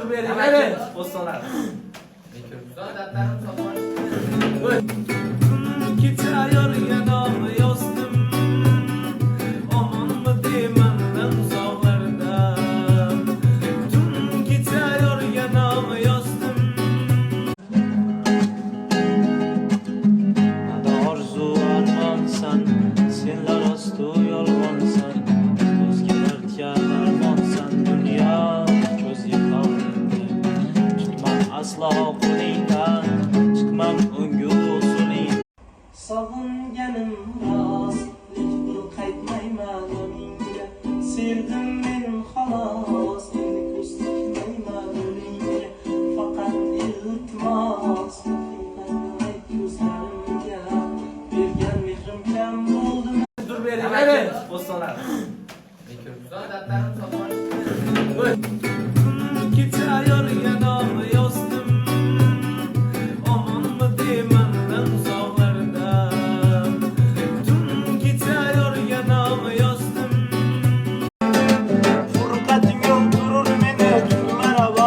Dur vereyim. Evet. Postalar. Gitar yanağımı yostum. Aman mı demenden uzaklarda. Tüm gitar yanağımı yostum. Hadi arzu armansan, senler astı yolvansan. Özgeler tiyarlarmansan, dünya göz yıkaldığında. Çıkmam asla okuluyla, çıkmam öngü usulüyle. Savunganım rostlik qaytmayman menga sevdim men xolos endi ko'z tikmayman o'lingga faqat iltimos haqiqat ko'zlarimga bergan mehrim kam bo'ldimi dur berayim evet postalar gitar yanağımı yostum aman mı demenden uzaklarda tüm gitar yanağımı yostum furqating yo'qturur meni merhaba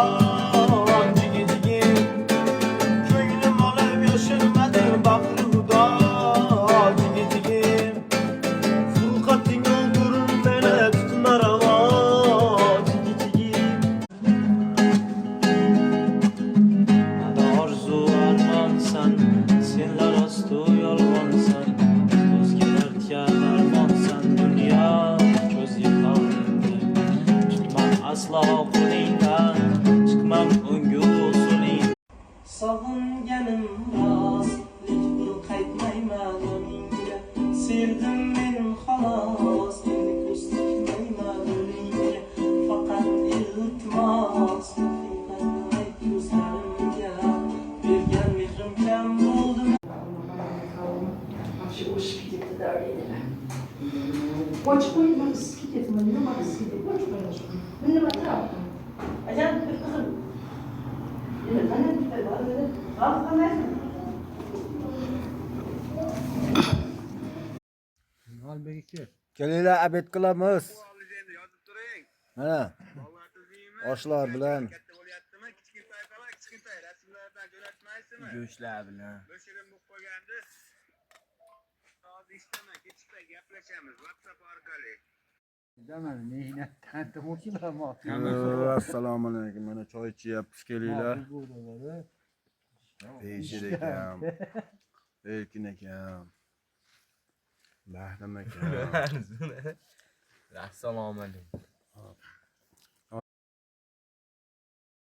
jigi jigi ko'nglim olib yashirmadi baxri xudo jigi jigi furqating yo'qturur meni merhaba jigi jigi hadi orzu armansan senlar astı yolg'onsan o'zgalar tiyarlarmonsan dunyo ko'z yıkaldığında çıkmam asla okulingdan çıkmam öngü usulüyle savunganim rostlik qaytmayman menga sevdim men xolos endi ko'z tikmayman o'lingga faqat iltimos haqiqat ko'zlarimga bergan mehrim kam bo'ldimi Вообще очень где-то давление. Очень понимаю, скидет, мы не можем скидать. Очень конечно. Мы не можем. А я не скажу. Kelinglar abed qilamiz. Mana oshlar bilan go'shtlar bilan Bo'shirim bo'lib qolgandi. Hozir ishtama, kechikmay gaplashamiz WhatsApp orqali. assalomu alaykum. Mana choy ichyapmiz, kelinglar. Beshir akam, Erkin akam, Bahram akam. assalomu alaykum